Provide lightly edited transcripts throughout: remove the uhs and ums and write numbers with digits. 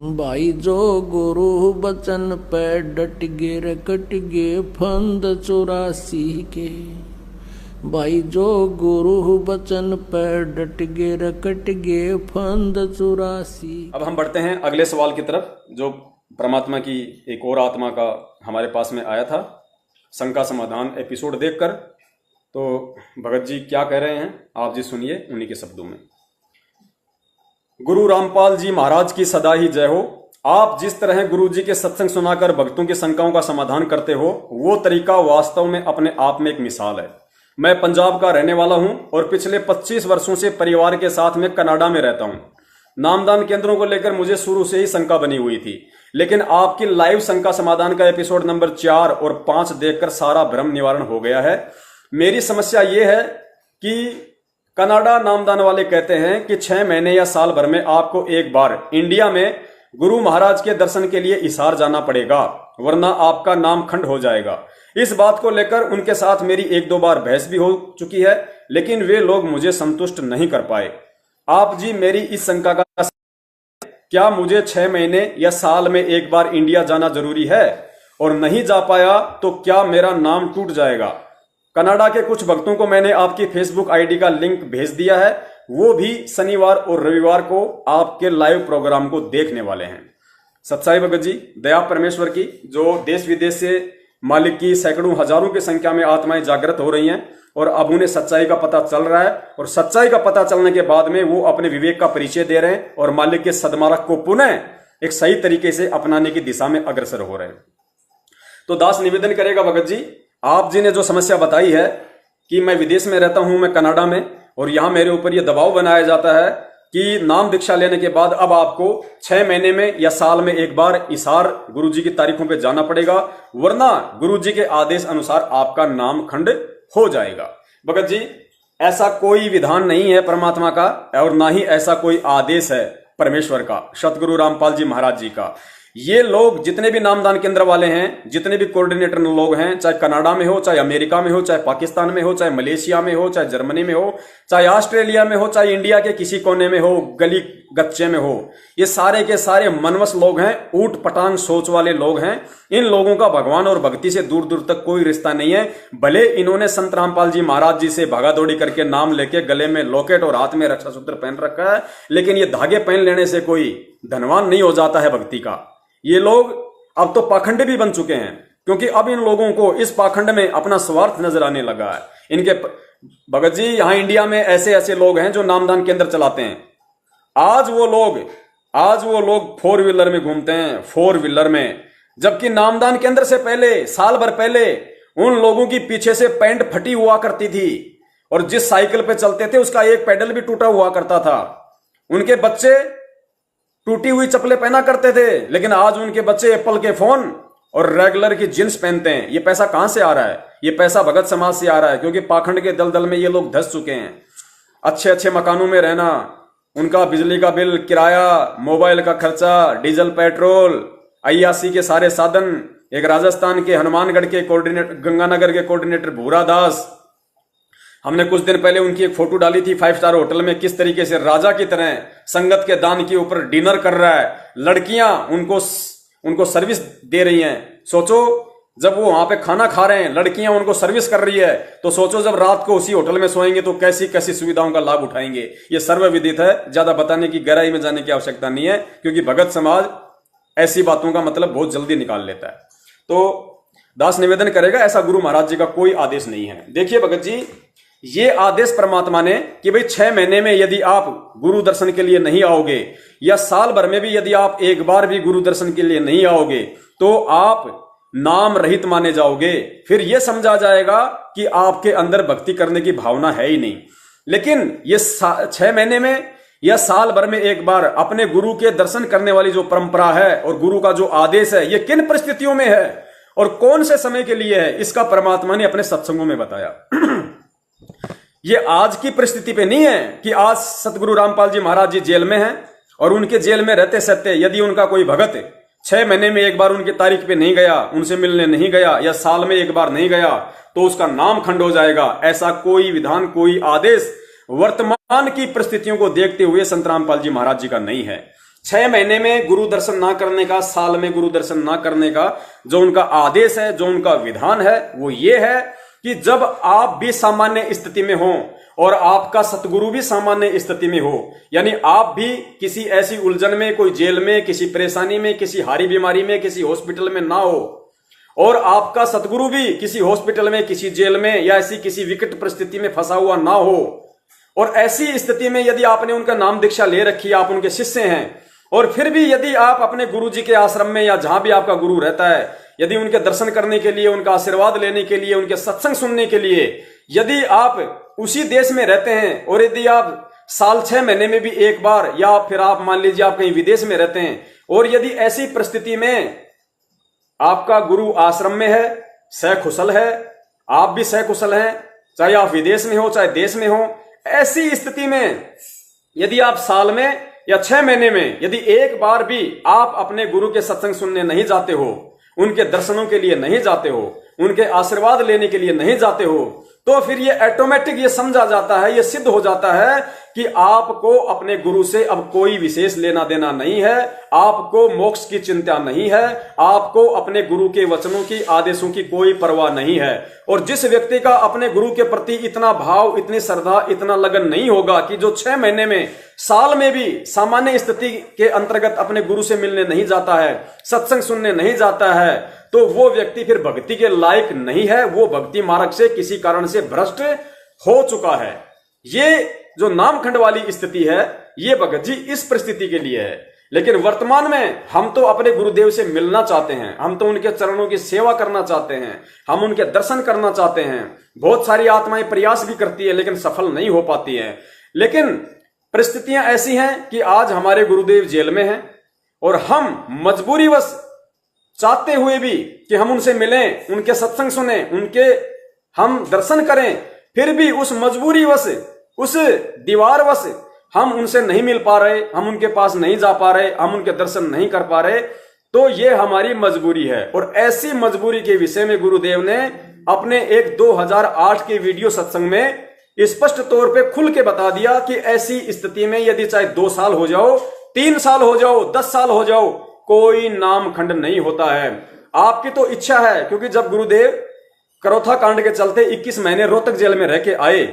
भाई जो गुरु बचन पे डट गे रे कट गे फंद 84 के। भाई जो गुरु बचन पे डट गे रे कट गे फंद 84। अब हम बढ़ते हैं अगले सवाल की तरफ, जो परमात्मा की एक और आत्मा का हमारे पास में आया था शंका समाधान एपिसोड देखकर। तो भगत जी क्या कह रहे हैं आप जी सुनिए उन्हीं के शब्दों में। गुरु रामपाल जी महाराज की सदा ही जय हो। आप जिस तरह गुरु जी के सत्संग सुनाकर भक्तों की शंकाओं का समाधान करते हो, वो तरीका वास्तव में अपने आप में एक मिसाल है। मैं पंजाब का रहने वाला हूं और पिछले 25 वर्षों से परिवार के साथ में कनाडा में रहता हूं। नामदान केंद्रों को लेकर मुझे शुरू से ही शंका बनी हुई थी, लेकिन आपकी लाइव शंका समाधान का एपिसोड नंबर 4 और 5 देखकर सारा भ्रम निवारण हो गया है। मेरी समस्या ये है कि कनाडा नामदान वाले कहते हैं कि 6 महीने या साल भर में आपको एक बार इंडिया में गुरु महाराज के दर्शन के लिए हिसार जाना पड़ेगा, वरना आपका नाम खंड हो जाएगा। इस बात को लेकर उनके साथ मेरी 1-2 बार बहस भी हो चुकी है, लेकिन वे लोग मुझे संतुष्ट नहीं कर पाए। आप जी मेरी इस शंका का, क्या मुझे 6 महीने या साल में एक बार इंडिया जाना जरूरी है, और नहीं जा पाया तो क्या मेरा नाम टूट जाएगा? कनाडा के कुछ भक्तों को मैंने आपकी फेसबुक आईडी का लिंक भेज दिया है, वो भी शनिवार और रविवार को आपके लाइव प्रोग्राम को देखने वाले हैं। सत्साई भगत जी, दया परमेश्वर की, जो देश विदेश से मालिक की सैकड़ों हजारों की संख्या में आत्माएं जागृत हो रही हैं और अब उन्हें सच्चाई का पता चल रहा है, और सच्चाई का पता चलने के बाद में वो अपने विवेक का परिचय दे रहे हैं और मालिक के सद्मार्ग को पुनः एक सही तरीके से अपनाने की दिशा में अग्रसर हो रहे हैं। तो दास निवेदन करेगा भगत जी, आप जी ने जो समस्या बताई है कि मैं विदेश में रहता हूं, मैं कनाडा में, और यहां मेरे ऊपर यह दबाव बनाया जाता है कि नाम दीक्षा लेने के बाद अब आपको 6 महीने में या साल में एक बार हिसार गुरुजी की तारीखों पे जाना पड़ेगा, वरना गुरुजी के आदेश अनुसार आपका नाम खंड हो जाएगा। भगत जी, ऐसा कोई विधान नहीं है परमात्मा का, और ना ही ऐसा कोई आदेश है परमेश्वर का, सतगुरु रामपाल जी महाराज जी का। ये लोग जितने भी नामदान केंद्र वाले हैं, जितने भी कोऑर्डिनेटर लोग हैं, चाहे कनाडा में हो, चाहे अमेरिका में हो, चाहे पाकिस्तान में हो, चाहे मलेशिया में हो, चाहे जर्मनी में हो, चाहे ऑस्ट्रेलिया में हो, चाहे इंडिया के किसी कोने में हो, गली गच्चे में हो, ये सारे के सारे मनवस लोग हैं, ऊट पटांग सोच वाले लोग हैं। इन लोगों का भगवान और भक्ति से दूर दूर तक कोई रिश्ता नहीं है। भले इन्होंने संत रामपाल जी महाराज जी से भागादौड़ी करके नाम लेके गले में लॉकेट और हाथ में रक्षा सूत्र पहन रखा है, लेकिन ये धागे पहन लेने से कोई धनवान नहीं हो जाता है भक्ति का। ये लोग अब तो पाखंडी भी बन चुके हैं, क्योंकि अब इन लोगों को इस पाखंड में अपना स्वार्थ नजर आने लगा है। इनके भगत जी, यहां इंडिया में ऐसे ऐसे लोग हैं जो नामदान केंद्र चलाते हैं। आज वो लोग 4 व्हीलर में घूमते हैं, 4 व्हीलर में, जबकि नामदान केंद्र से पहले, साल भर पहले, उन लोगों की पीछे से पैंट फटी हुआ करती थी, और जिस साइकिल पे चलते थे उसका एक पैडल भी टूटा हुआ करता था। उनके बच्चे टूटी हुई चप्पलें पहना करते थे, लेकिन आज उनके बच्चे एप्पल के फोन और रेगुलर की जींस पहनते हैं। ये पैसा कहां से आ रहा है? ये पैसा भगत समाज से आ रहा है, क्योंकि पाखंड के दलदल में ये लोग धंस चुके हैं। अच्छे अच्छे मकानों में रहना, उनका बिजली का बिल, किराया, मोबाइल का खर्चा, डीजल पेट्रोल, अय्यासी के सारे साधन। एक राजस्थान के हनुमानगढ़ के कोऑर्डिनेटर, गंगानगर के कोऑर्डिनेटर भूरा दास, हमने कुछ दिन पहले उनकी एक फोटो डाली थी 5 स्टार होटल में, किस तरीके से राजा की तरह संगत के दान के ऊपर डिनर कर रहा है। लड़कियां उनको सर्विस दे रही हैं। सोचो, जब वो वहां पे खाना खा रहे हैं, लड़कियां उनको सर्विस कर रही है, तो सोचो जब रात को उसी होटल में सोएंगे तो कैसी कैसी सुविधाओं का लाभ उठाएंगे। ये सर्वविदित है, ज्यादा बताने की, गहराई में जाने की आवश्यकता नहीं है, क्योंकि भगत समाज ऐसी बातों का मतलब बहुत जल्दी निकाल लेता है। तो दास निवेदन करेगा, ऐसा गुरु महाराज जी का कोई आदेश नहीं है। देखिए भगत जी, ये आदेश परमात्मा ने कि भाई 6 महीने में यदि आप गुरु दर्शन के लिए नहीं आओगे, या साल भर में भी यदि आप एक बार भी गुरु दर्शन के लिए नहीं आओगे, तो आप नाम रहित माने जाओगे। फिर यह समझा जाएगा कि आपके अंदर भक्ति करने की भावना है ही नहीं। लेकिन ये 6 महीने में या साल भर में एक बार अपने गुरु के दर्शन करने वाली जो परंपरा है और गुरु का जो आदेश है, ये किन परिस्थितियों में है और कौन से समय के लिए है, इसका परमात्मा ने अपने सत्संगों में बताया। ये आज की परिस्थिति पे नहीं है कि आज सतगुरु रामपाल जी महाराज जी जेल में हैं, और उनके जेल में रहते सत्य यदि उनका कोई भगत 6 महीने में एक बार उनकी तारीख पे नहीं गया, उनसे मिलने नहीं गया, या साल में एक बार नहीं गया, तो उसका नाम खंड हो जाएगा। ऐसा कोई विधान, कोई आदेश वर्तमान की परिस्थितियों को देखते हुए संत रामपाल जी महाराज जी का नहीं है। 6 महीने में गुरु दर्शन ना करने का, साल में गुरु दर्शन ना करने का जो उनका आदेश है, जो उनका विधान है, वो ये है कि जब आप भी सामान्य स्थिति में हो और आपका सतगुरु भी सामान्य स्थिति में हो, यानी आप भी किसी ऐसी उलझन में, कोई जेल में, किसी परेशानी में, किसी हारी बीमारी में, किसी हॉस्पिटल में ना हो, और आपका सतगुरु भी किसी हॉस्पिटल में, किसी जेल में या ऐसी किसी विकट परिस्थिति में फंसा हुआ ना हो, और ऐसी स्थिति में यदि आपने उनका नाम दीक्षा ले रखी है, आप उनके शिष्य हैं, और फिर भी यदि आप अपने गुरु जी के आश्रम में या जहां भी आपका गुरु रहता है, यदि उनके दर्शन करने के लिए, उनका आशीर्वाद लेने के लिए, उनके सत्संग सुनने के लिए यदि आप उसी देश में रहते हैं, और यदि आप साल 6 महीने में भी एक बार, या फिर आप मान लीजिए आप कहीं विदेश में रहते हैं, और यदि ऐसी परिस्थिति में आपका गुरु आश्रम में है, सकुशल है, आप भी सकुशल हैं, चाहे आप विदेश में हो चाहे देश में हो, ऐसी स्थिति में यदि आप साल में या 6 महीने में यदि एक बार भी आप अपने गुरु के सत्संग सुनने नहीं जाते हो, उनके दर्शनों के लिए नहीं जाते हो, उनके आशीर्वाद लेने के लिए नहीं जाते हो, तो फिर ये ऑटोमेटिक ये समझा जाता है, ये सिद्ध हो जाता है कि आपको अपने गुरु से अब कोई विशेष लेना देना नहीं है, आपको मोक्ष की चिंता नहीं है, आपको अपने गुरु के वचनों की, आदेशों की कोई परवाह नहीं है। और जिस व्यक्ति का अपने गुरु के प्रति इतना भाव, इतनी श्रद्धा, इतना लगन नहीं होगा कि जो 6 महीने में, साल में भी सामान्य स्थिति के अंतर्गत अपने गुरु से मिलने नहीं जाता है, सत्संग सुनने नहीं जाता है, तो वो व्यक्ति फिर भक्ति के लायक नहीं है, वो भक्ति मार्ग से किसी कारण से भ्रष्ट हो चुका है। ये जो नामखंड वाली स्थिति है, ये भगत जी इस परिस्थिति के लिए है। लेकिन वर्तमान में हम तो अपने गुरुदेव से मिलना चाहते हैं, हम तो उनके चरणों की सेवा करना चाहते हैं, हम उनके दर्शन करना चाहते हैं। बहुत सारी आत्माएं प्रयास भी करती है लेकिन सफल नहीं हो पाती है। लेकिन परिस्थितियां ऐसी हैं कि आज हमारे गुरुदेव जेल में हैं और हम मजबूरीवश चाहते हुए भी कि हम उनसे मिलें, उनके सत्संग सुने, उनके हम दर्शन करें, फिर भी उस मजबूरीवश, उस दीवारवश हम उनसे नहीं मिल पा रहे, हम उनके पास नहीं जा पा रहे, हम उनके दर्शन नहीं कर पा रहे, तो ये हमारी मजबूरी है। और ऐसी मजबूरी के विषय में गुरुदेव ने अपने एक 2008 के वीडियो सत्संग में स्पष्ट तौर पे खुल के बता दिया कि ऐसी स्थिति में यदि चाहे 2 साल हो जाओ, 3 साल हो जाओ, 10 साल हो जाओ, कोई नामखंड नहीं होता है। आपकी तो इच्छा है, क्योंकि जब गुरुदेव करोथा कांड के चलते 21 महीने रोहतक जेल में रह के आए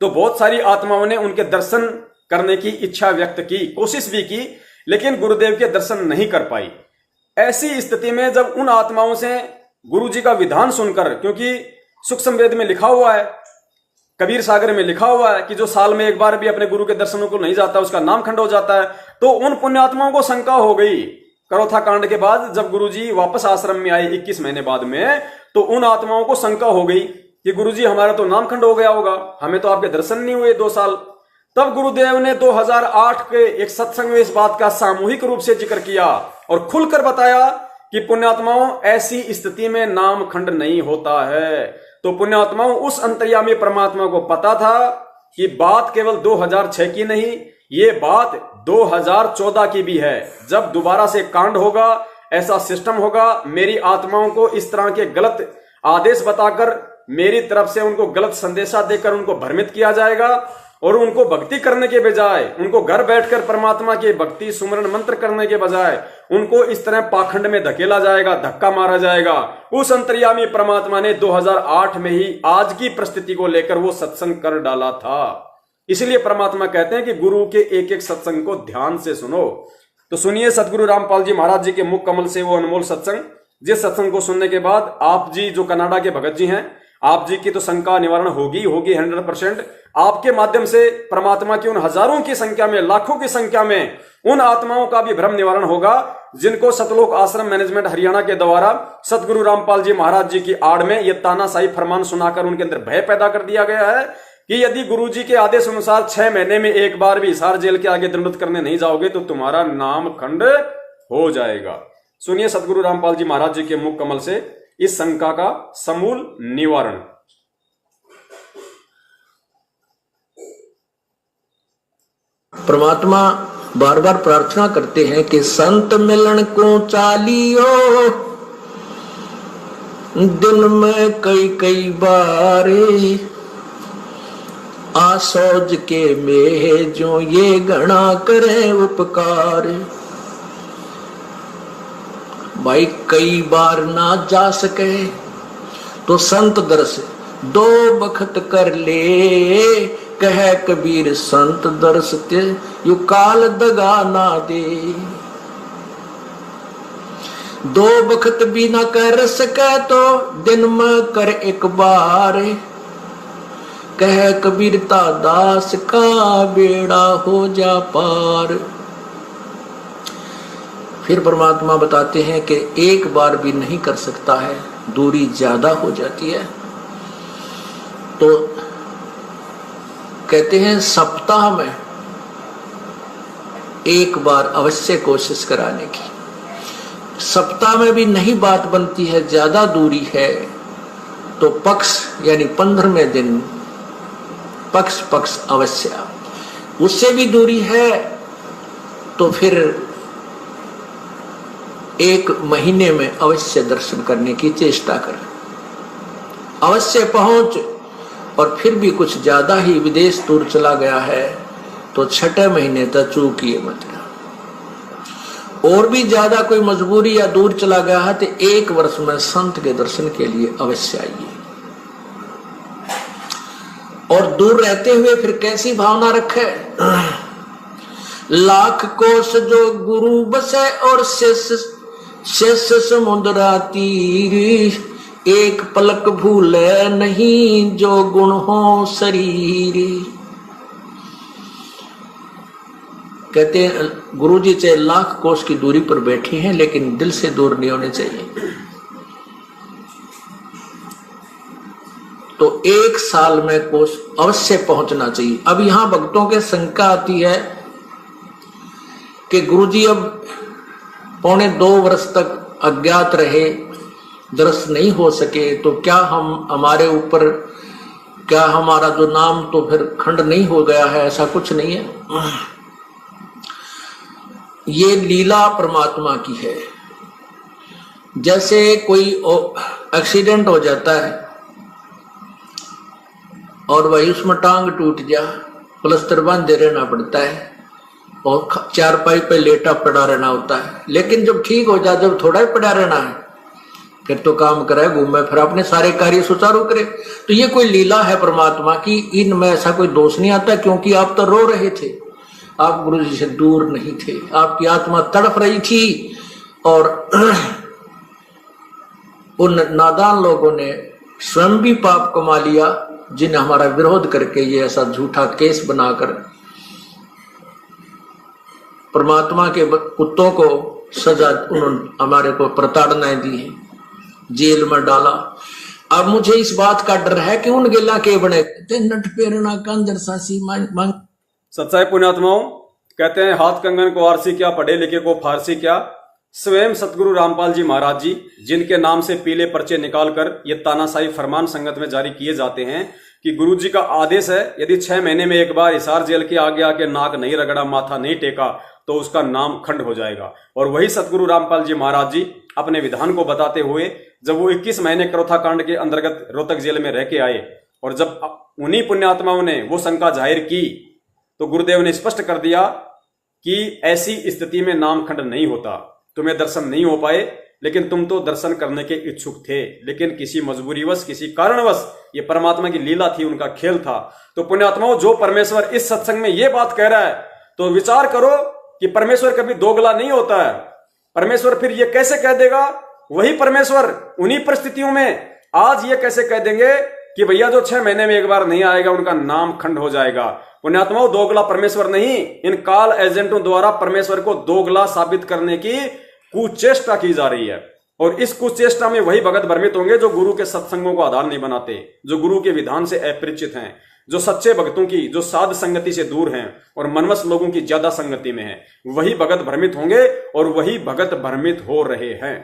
तो बहुत सारी आत्माओं ने उनके दर्शन करने की इच्छा व्यक्त की, कोशिश भी की, लेकिन गुरुदेव के दर्शन नहीं कर पाई। ऐसी स्थिति में जब उन आत्माओं से गुरु जी का विधान सुनकर, क्योंकि सुख संवेद में लिखा हुआ है, कबीर सागर में लिखा हुआ है कि जो साल में एक बार भी अपने गुरु के दर्शनों को नहीं जाता उसका नाम खंड हो जाता है, तो उन पुण्यात्माओं को शंका हो गई करोथा कांड के बाद जब गुरुजी वापस आश्रम में आए 21 महीने बाद में, तो उन आत्माओं को शंका हो गई कि गुरुजी हमारा तो नामखंड हो गया होगा, हमें तो आपके दर्शन नहीं हुए 2 साल। तब गुरुदेव ने 2008 के एक सत्संग में इस बात का सामूहिक रूप से जिक्र किया और खुलकर बताया कि पुण्यात्माओं ऐसी स्थिति में नामखंड नहीं होता है। तो पुण्यात्माओं उस अंतर्यामी परमात्मा को पता था कि बात केवल 2006 की नहीं, ये बात 2014 की भी है। जब दोबारा से कांड होगा, ऐसा सिस्टम होगा, मेरी आत्माओं को इस तरह के गलत आदेश बताकर, मेरी तरफ से उनको गलत संदेशा देकर उनको भ्रमित किया जाएगा और उनको भक्ति करने के बजाय, उनको घर बैठकर परमात्मा की भक्ति सुमरन मंत्र करने के बजाय उनको इस तरह पाखंड में धकेला जाएगा, धक्का मारा जाएगा। उस अंतर्यामी परमात्मा ने 2008 में ही आज की परिस्थिति को लेकर वो सत्संग कर डाला था। इसलिए परमात्मा कहते हैं कि गुरु के एक एक सत्संग को ध्यान से सुनो। तो सुनिए सतगुरु रामपाल जी महाराज जी के मुख कमल से वो अनमोल सत्संग, जिस सत्संग को सुनने के बाद आप जी जो कनाडा के भगत जी हैं, आप जी की तो शंका निवारण होगी 100%। आपके माध्यम से परमात्मा की उन हजारों की संख्या में, लाखों की संख्या में उन आत्माओं का भी भ्रम निवारण होगा जिनको सतलोक आश्रम मैनेजमेंट हरियाणा के द्वारा सतगुरु रामपाल जी महाराज जी की आड़ में यह तानाशाही फरमान सुनाकर उनके अंदर भय पैदा कर दिया गया है कि यदि गुरु जी के आदेश अनुसार 6 महीने में एक बार भी हिसार जेल के आगे दंडवत करने नहीं जाओगे तो तुम्हारा नाम खंड हो जाएगा। सुनिए सतगुरु रामपाल जी महाराज जी के मुख कमल से इस शंका का समूल निवारण। परमात्मा बार बार प्रार्थना करते हैं कि संत मिलन को चालियो, दिन में कई कई बारे आसोज के में जो ये गणा करे उपकार। भाई कई बार ना जा सके तो संत दर्श दो बखत कर ले, कह कबीर संत दर्श ते यू काल दगा ना दे। दो बखत भी ना कर सके तो दिन में कर एक बार, कह कबीरता दास का बेड़ा हो जा पार। फिर परमात्मा बताते हैं कि एक बार भी नहीं कर सकता है, दूरी ज्यादा हो जाती है। तो कहते हैं सप्ताह में एक बार अवश्य कोशिश कराने की। सप्ताह में भी नहीं बात बनती है, ज्यादा दूरी है, तो पक्ष यानी 15वें दिन पक्ष अवश्य। उससे भी दूरी है तो फिर एक महीने में अवश्य दर्शन करने की चेष्टा कर, अवश्य पहुंच। और फिर भी कुछ ज्यादा ही विदेश दूर चला गया है तो 6 महीने तक चूकिए मत। और भी ज्यादा कोई मजबूरी या दूर चला गया है तो 1 वर्ष में संत के दर्शन के लिए अवश्य आइए। और दूर रहते हुए फिर कैसी भावना रखे, लाख कोस जो गुरु बसे और शेष समुद्रा तीर, एक पलक भूले नहीं जो गुण हो शरीर। कहते हैं गुरु जी चाहे लाख कोस की दूरी पर बैठे हैं लेकिन दिल से दूर नहीं होने चाहिए। तो 1 साल में कोस अवश्य पहुंचना चाहिए। अब यहां भक्तों के शंका आती है कि गुरु जी अब 1.25 वर्ष तक अज्ञात रहे, दर्शन नहीं हो सके, तो क्या हमारे ऊपर क्या हमारा जो नाम तो फिर खंड नहीं हो गया है? ऐसा कुछ नहीं है। ये लीला परमात्मा की है। जैसे कोई एक्सीडेंट हो जाता है और वही उसमें टांग टूट जा, प्लास्टर बांधे रहना पड़ता है और चारपाई पे लेटा पड़ा रहना होता है। लेकिन जब ठीक हो जाए, जब थोड़ा ही पड़ा रहना है, फिर तो काम करे, घूमे, फिर अपने सारे कार्य सुचारू करे। तो ये कोई लीला है परमात्मा की, इनमें ऐसा कोई दोष नहीं आता। क्योंकि आप तो रो रहे थे, आप गुरु जी से दूर नहीं थे, आपकी आत्मा तड़प रही थी। और उन नादान लोगों ने स्वयं भी पाप कमा लिया, जिन्हें हमारा विरोध करके ये ऐसा झूठा केस बनाकर परमात्मा के कुत्तों को सजा उन्होंने हमारे को प्रताड़नाएं दी है, जेल में डाला। अब मुझे इस बात का डर है कि उन गिला के बने नट पेरना कंदर सासी मांग। सच्चाई पुण्यात्माओं, कहते हैं हाथ कंगन को आरसी क्या, पढ़े लिखे को फारसी क्या। स्वयं सतगुरु रामपाल जी महाराज जी, जिनके नाम से पीले पर्चे निकालकर ये तानाशाही फरमान संगत में जारी किए जाते हैं कि गुरु जी का आदेश है, यदि 6 महीने में एक बार हिसार जेल के आगे आके नाक नहीं रगड़ा, माथा नहीं टेका, तो उसका नाम खंड हो जाएगा। और वही सतगुरु रामपाल जी महाराज जी अपने विधान को बताते हुए, जब वो 21 महीने क्रोथा कांड के अंतर्गत रोहतक जेल में रह के आए और जब उन्हीं पुण्यात्माओं ने वो शंका जाहिर की, तो गुरुदेव ने स्पष्ट कर दिया कि ऐसी स्थिति में नाम खंड नहीं होता। तुम्हें दर्शन नहीं हो पाए, लेकिन तुम तो दर्शन करने के इच्छुक थे, लेकिन किसी मजबूरीवश, किसी कारणवश, ये परमात्मा की लीला थी, उनका खेल था। तो पुण्यात्माओं, जो परमेश्वर इस सत्संग में ये बात कह रहा है, तो विचार करो कि परमेश्वर कभी दोगला नहीं होता है। परमेश्वर फिर ये कैसे कह देगा? वही परमेश्वर उन्हीं परिस्थितियों में आज ये कैसे कह देंगे कि भैया जो 6 महीने में एक बार नहीं आएगा उनका नाम खंड हो जाएगा। पुण्यात्माओं, दोगला परमेश्वर नहीं, इन काल एजेंटों द्वारा परमेश्वर को दोगला साबित करने की कुचेष्टा की जा रही है। और इस कुचेष्टा में वही भगत भ्रमित होंगे जो गुरु के सत्संगों को आधार नहीं बनाते, जो गुरु के विधान से अपरिचित हैं, जो सच्चे भक्तों की, जो साध संगति से दूर हैं और मनवस लोगों की ज्यादा संगति में हैं, वही भगत भ्रमित होंगे और वही भगत भ्रमित हो रहे हैं।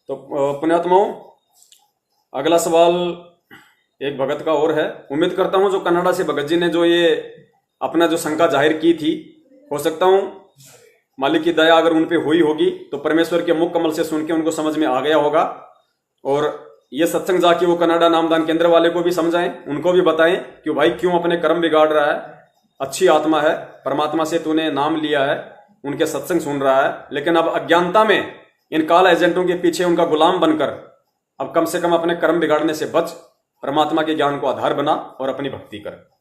तो पुण्यात्माओं, अगला सवाल एक भगत का और है। उम्मीद करता हूं जो कनाडा से भगत जी ने जो ये अपना जो शंका जाहिर की थी, हो सकता हूं मालिक की दया अगर उन पे हुई होगी तो परमेश्वर के मुख कमल से सुन के उनको समझ में आ गया होगा। और ये सत्संग जाके वो कनाडा नामदान केंद्र वाले को भी समझाएं, उनको भी बताएं कि भाई क्यों अपने कर्म बिगाड़ रहा है, अच्छी आत्मा है, परमात्मा से तूने नाम लिया है, उनके सत्संग सुन रहा है, लेकिन अब अज्ञानता में इन काल एजेंटों के पीछे उनका गुलाम बनकर अब कम से कम अपने कर्म बिगाड़ने से बच, परमात्मा के ज्ञान को आधार बना और अपनी भक्ति कर।